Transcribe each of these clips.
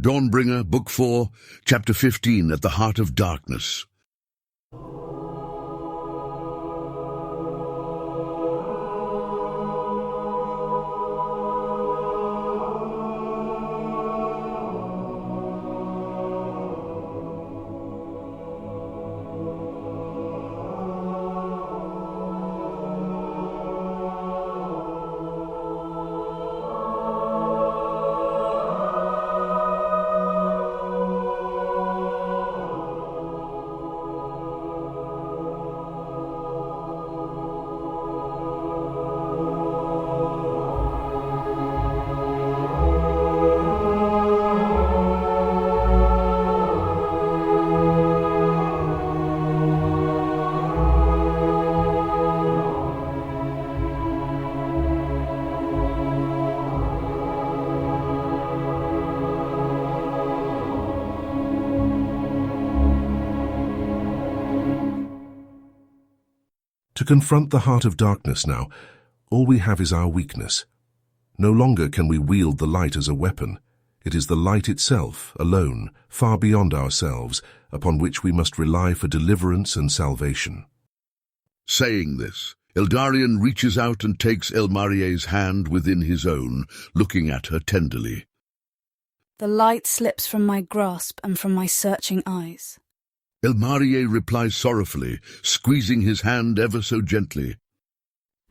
Dawnbringer, Book 4, Chapter 15, At the Heart of Darkness. To confront the heart of darkness now, all we have is our weakness. No longer can we wield the light as a weapon. It is the light itself, alone, far beyond ourselves, upon which we must rely for deliverance and salvation. Saying this, Eldarion reaches out and takes Elmarie's hand within his own, looking at her tenderly. The light slips from my grasp and from my searching eyes. Elmarie replies sorrowfully, squeezing his hand ever so gently.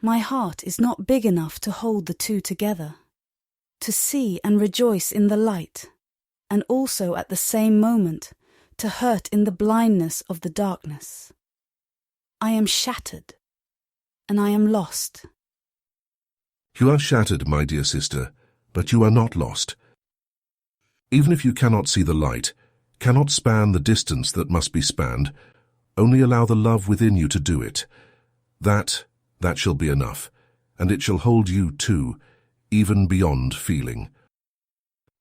My heart is not big enough to hold the two together, to see and rejoice in the light, and also at the same moment to hurt in the blindness of the darkness. I am shattered, and I am lost. You are shattered, my dear sister, but you are not lost. Even if you cannot see the light, cannot span the distance that must be spanned, only allow the love within you to do it. That shall be enough, and it shall hold you too, even beyond feeling.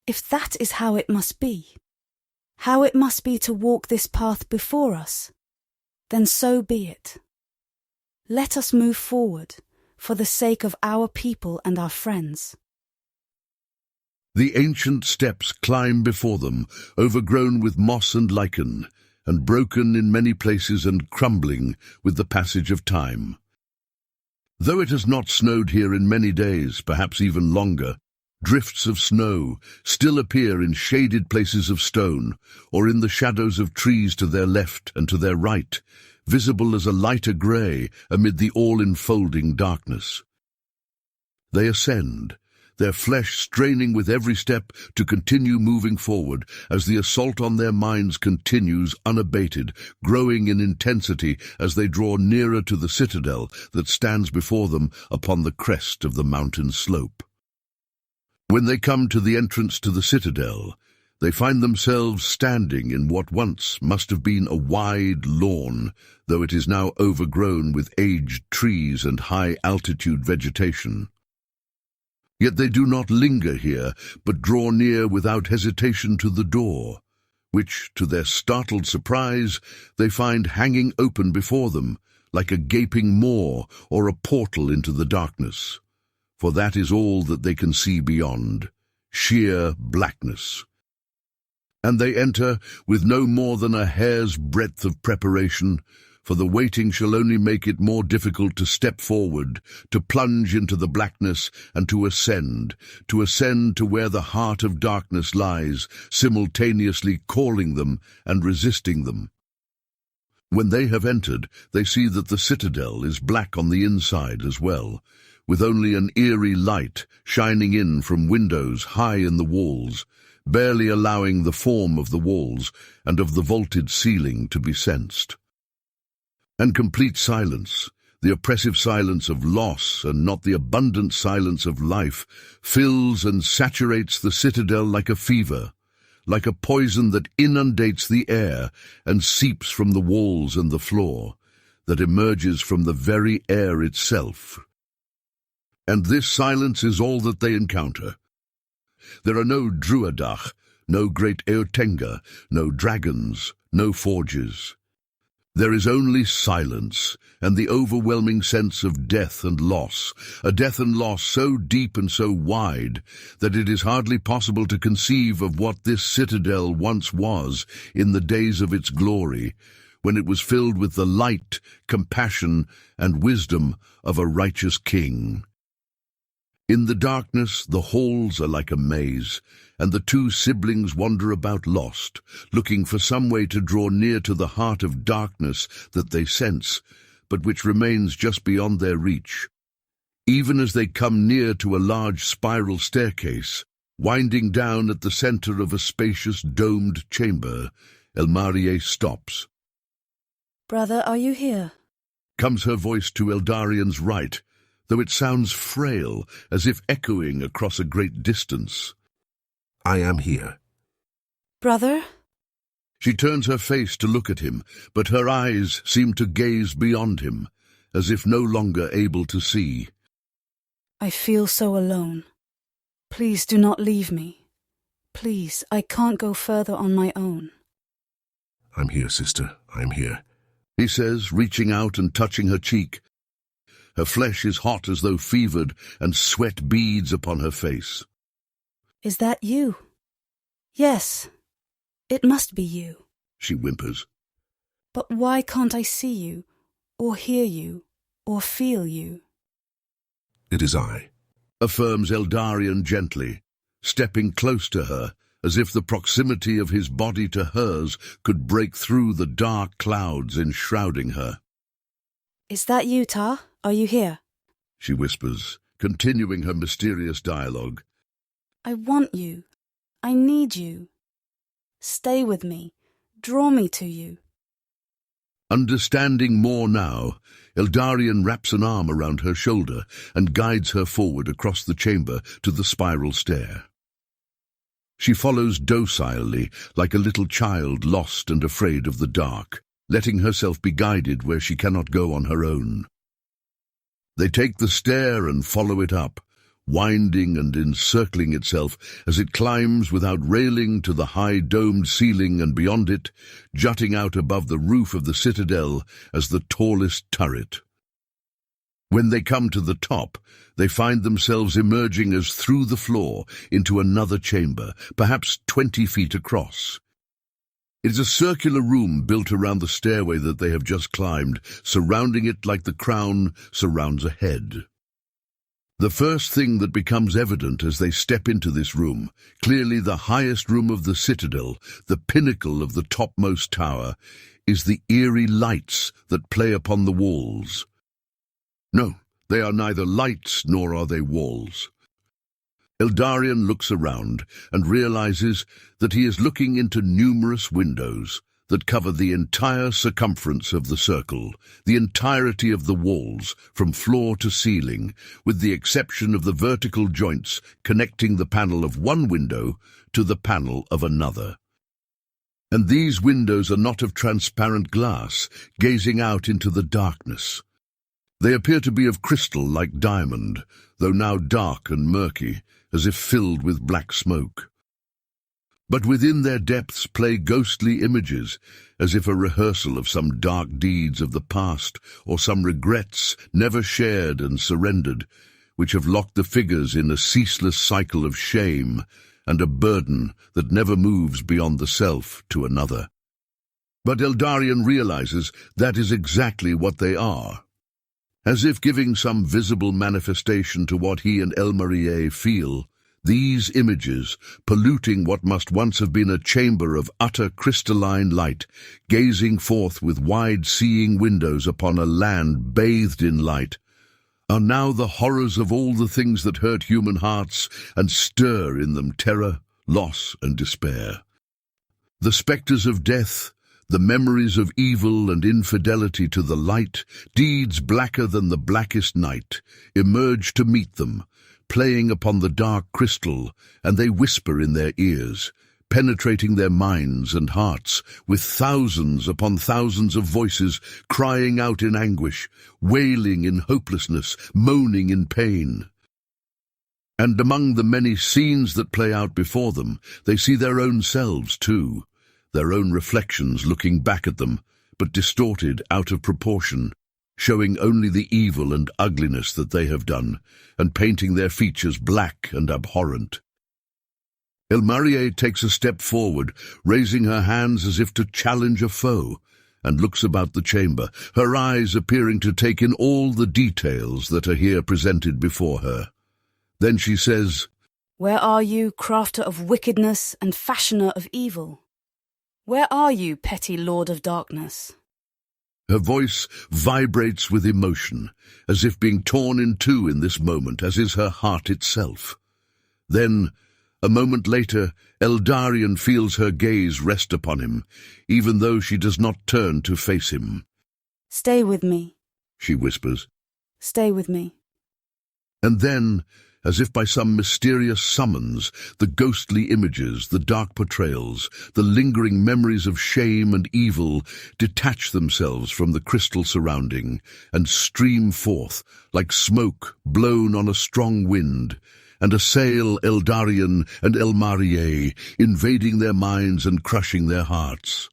If that is how it must be to walk this path before us, then so be it. Let us move forward, for the sake of our people and our friends. The ancient steps climb before them, overgrown with moss and lichen, and broken in many places and crumbling with the passage of time. Though it has not snowed here in many days, perhaps even longer, drifts of snow still appear in shaded places of stone, or in the shadows of trees to their left and to their right, visible as a lighter grey amid the all-enfolding darkness. They ascend, their flesh straining with every step to continue moving forward as the assault on their minds continues unabated, growing in intensity as they draw nearer to the citadel that stands before them upon the crest of the mountain slope. When they come to the entrance to the citadel, they find themselves standing in what once must have been a wide lawn, though it is now overgrown with aged trees and high-altitude vegetation. Yet they do not linger here, but draw near without hesitation to the door, which, to their startled surprise, they find hanging open before them, like a gaping maw or a portal into the darkness. For that is all that they can see beyond, sheer blackness. And they enter with no more than a hair's breadth of preparation, for the waiting shall only make it more difficult to step forward, to plunge into the blackness, and to ascend to where the heart of darkness lies, simultaneously calling them and resisting them. When they have entered, they see that the citadel is black on the inside as well, with only an eerie light shining in from windows high in the walls, barely allowing the form of the walls and of the vaulted ceiling to be sensed. And complete silence, the oppressive silence of loss and not the abundant silence of life, fills and saturates the citadel like a fever, like a poison that inundates the air and seeps from the walls and the floor, that emerges from the very air itself. And this silence is all that they encounter. There are no druidach, no great Eotenga, no dragons, no forges. There is only silence and the overwhelming sense of death and loss, a death and loss so deep and so wide that it is hardly possible to conceive of what this citadel once was in the days of its glory, when it was filled with the light, compassion, and wisdom of a righteous king. In the darkness, the halls are like a maze, and the two siblings wander about lost, looking for some way to draw near to the heart of darkness that they sense, but which remains just beyond their reach. Even as they come near to a large spiral staircase, winding down at the center of a spacious domed chamber, Elmarie stops. "Brother, are you here?" Comes her voice to Eldarian's right, though it sounds frail, as if echoing across a great distance. I am here. "Brother?" She turns her face to look at him, but her eyes seem to gaze beyond him, as if no longer able to see. "I feel so alone. Please do not leave me. Please, I can't go further on my own." I'm here, sister. I'm here. He says, reaching out and touching her cheek. Her flesh is hot as though fevered, and sweat beads upon her face. "Is that you?" "Yes, it must be you," she whimpers. "But why can't I see you, or hear you, or feel you?" It is I. Affirms Eldarian gently, stepping close to her, as if the proximity of his body to hers could break through the dark clouds enshrouding her. "Is that you, Ta? Are you here?" She whispers, continuing her mysterious dialogue. "I want you. I need you. Stay with me. Draw me to you." Understanding more now, Eldarian wraps an arm around her shoulder and guides her forward across the chamber to the spiral stair. She follows docilely, like a little child lost and afraid of the dark, letting herself be guided where she cannot go on her own. They take the stair and follow it up, winding and encircling itself as it climbs without railing to the high domed ceiling, and beyond it, jutting out above the roof of the citadel as the tallest turret. When they come to the top, they find themselves emerging as through the floor into another chamber, perhaps 20 feet across. It is a circular room built around the stairway that they have just climbed, surrounding it like the crown surrounds a head. The first thing that becomes evident as they step into this room, clearly the highest room of the citadel, the pinnacle of the topmost tower, is the eerie lights that play upon the walls. No, they are neither lights nor are they walls. Eldarian looks around and realizes that he is looking into numerous windows that cover the entire circumference of the circle, the entirety of the walls, from floor to ceiling, with the exception of the vertical joints connecting the panel of one window to the panel of another. And these windows are not of transparent glass, gazing out into the darkness. They appear to be of crystal like diamond, though now dark and murky, as if filled with black smoke. But within their depths play ghostly images, as if a rehearsal of some dark deeds of the past, or some regrets never shared and surrendered, which have locked the figures in a ceaseless cycle of shame and a burden that never moves beyond the self to another. But Eldarian realizes that is exactly what they are. As if giving some visible manifestation to what he and Elmarie feel, these images, polluting what must once have been a chamber of utter crystalline light, gazing forth with wide-seeing windows upon a land bathed in light, are now the horrors of all the things that hurt human hearts and stir in them terror, loss, and despair. The spectres of death, the memories of evil and infidelity to the light, deeds blacker than the blackest night, emerge to meet them, playing upon the dark crystal, and they whisper in their ears, penetrating their minds and hearts, with thousands upon thousands of voices crying out in anguish, wailing in hopelessness, moaning in pain. And among the many scenes that play out before them, they see their own selves too, their own reflections looking back at them, but distorted out of proportion, showing only the evil and ugliness that they have done, and painting their features black and abhorrent. Elmarie takes a step forward, raising her hands as if to challenge a foe, and looks about the chamber, her eyes appearing to take in all the details that are here presented before her. Then she says, "Where are you, crafter of wickedness and fashioner of evil? Where are you, petty lord of darkness?" Her voice vibrates with emotion, as if being torn in two in this moment, as is her heart itself. Then, a moment later, Eldarion feels her gaze rest upon him, even though she does not turn to face him. "Stay with me," she whispers. "Stay with me." And then, as if by some mysterious summons, the ghostly images, the dark portrayals, the lingering memories of shame and evil detach themselves from the crystal surrounding and stream forth like smoke blown on a strong wind, and assail Eldarion and Elmarie, invading their minds and crushing their hearts.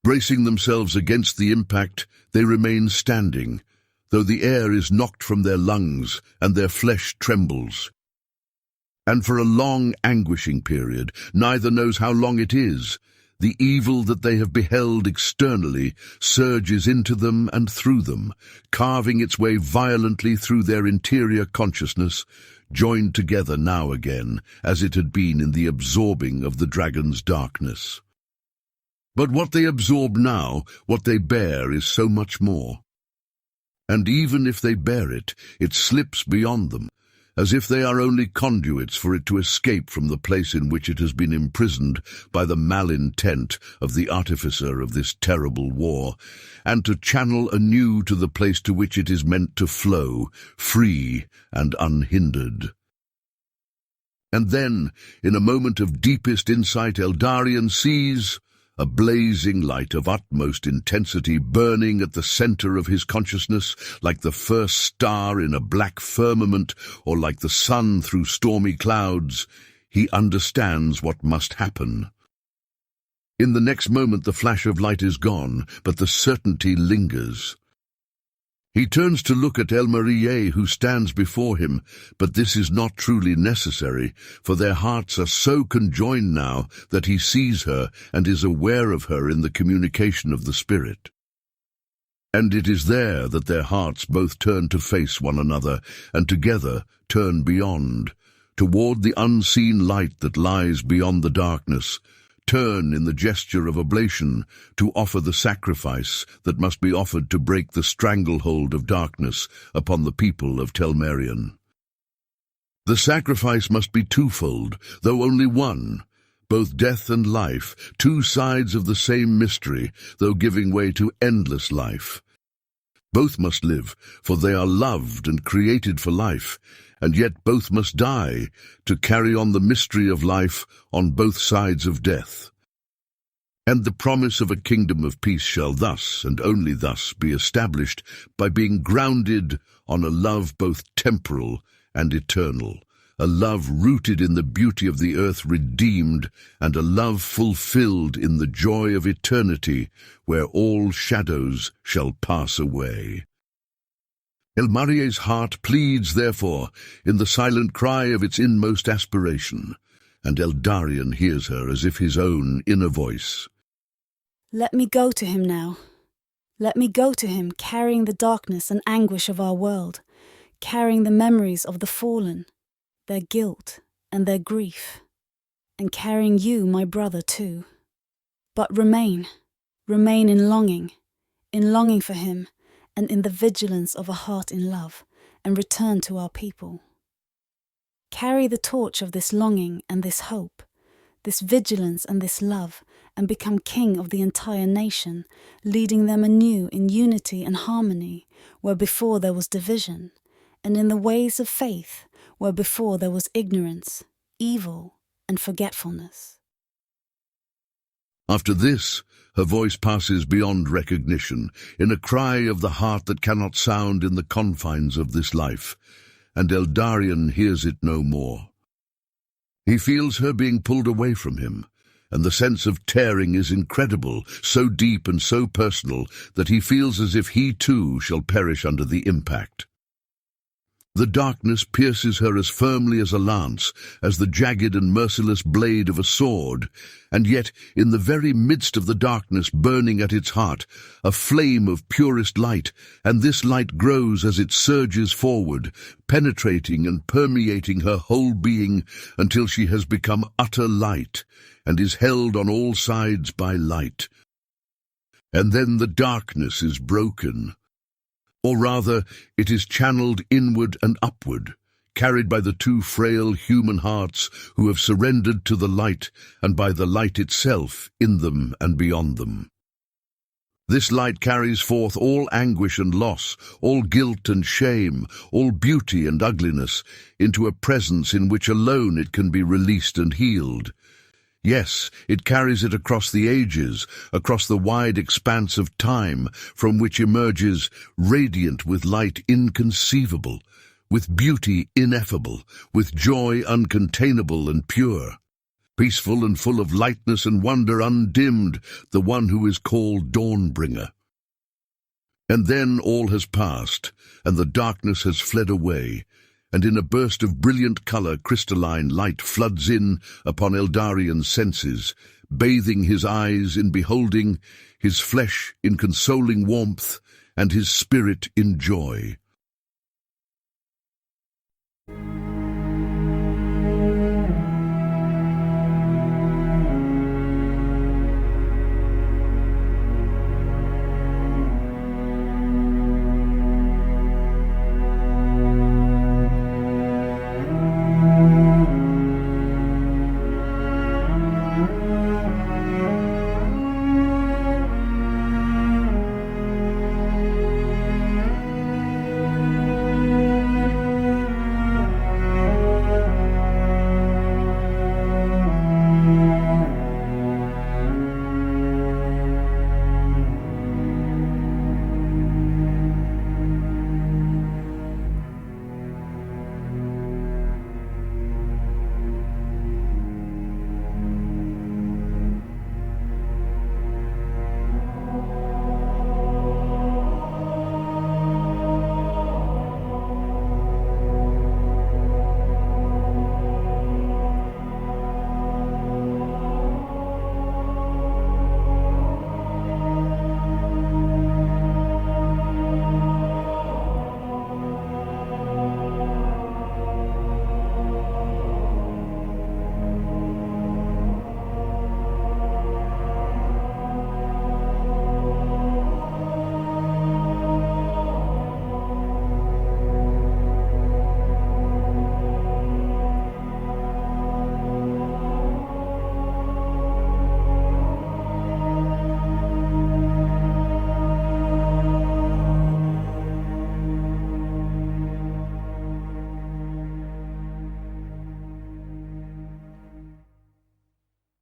Bracing themselves against the impact, they remain standing, though the air is knocked from their lungs and their flesh trembles. And for a long, anguishing period, neither knows how long it is, the evil that they have beheld externally surges into them and through them, carving its way violently through their interior consciousness, joined together now again, as it had been in the absorbing of the dragon's darkness. But what they absorb now, what they bear, is so much more. And even if they bear it, it slips beyond them, as if they are only conduits for it to escape from the place in which it has been imprisoned by the malintent of the artificer of this terrible war, and to channel anew to the place to which it is meant to flow, free and unhindered. And then, in a moment of deepest insight, Eldarion sees a blazing light of utmost intensity burning at the center of his consciousness, like the first star in a black firmament, or like the sun through stormy clouds. He understands what must happen. In the next moment the flash of light is gone, but the certainty lingers. He turns to look at Elmarie, who stands before him, but this is not truly necessary, for their hearts are so conjoined now that he sees her and is aware of her in the communication of the spirit. And it is there that their hearts both turn to face one another, and together turn beyond, toward the unseen light that lies beyond the darkness, turn in the gesture of oblation to offer the sacrifice that must be offered to break the stranglehold of darkness upon the people of Telmerion. The sacrifice must be twofold, though only one, both death and life, two sides of the same mystery, though giving way to endless life. Both must live, for they are loved and created for life, and yet both must die to carry on the mystery of life on both sides of death. And the promise of a kingdom of peace shall thus, and only thus, be established by being grounded on a love both temporal and eternal, a love rooted in the beauty of the earth redeemed, and a love fulfilled in the joy of eternity, where all shadows shall pass away. Elmarie's heart pleads, therefore, in the silent cry of its inmost aspiration, and Eldarion hears her as if his own inner voice. "Let me go to him now. Let me go to him, carrying the darkness and anguish of our world, carrying the memories of the fallen, their guilt and their grief, and carrying you, my brother, too. But remain in longing for him, and in the vigilance of a heart in love, and return to our people. Carry the torch of this longing and this hope, this vigilance and this love, and become king of the entire nation, leading them anew in unity and harmony, where before there was division, and in the ways of faith, where before there was ignorance, evil, and forgetfulness." After this, her voice passes beyond recognition, in a cry of the heart that cannot sound in the confines of this life, and Eldarion hears it no more. He feels her being pulled away from him, and the sense of tearing is incredible, so deep and so personal that he feels as if he too shall perish under the impact. The darkness pierces her as firmly as a lance, as the jagged and merciless blade of a sword, and yet, in the very midst of the darkness burning at its heart, a flame of purest light, and this light grows as it surges forward, penetrating and permeating her whole being until she has become utter light, and is held on all sides by light. And then the darkness is broken. Or rather, it is channeled inward and upward, carried by the two frail human hearts who have surrendered to the light and by the light itself in them and beyond them. This light carries forth all anguish and loss, all guilt and shame, all beauty and ugliness, into a presence in which alone it can be released and healed. Yes, it carries it across the ages, across the wide expanse of time, from which emerges, radiant with light inconceivable, with beauty ineffable, with joy uncontainable and pure, peaceful and full of lightness and wonder undimmed, the one who is called Dawnbringer. And then all has passed, and the darkness has fled away, and in a burst of brilliant colour crystalline light floods in upon Eldarian's senses, bathing his eyes in beholding, his flesh in consoling warmth, and his spirit in joy.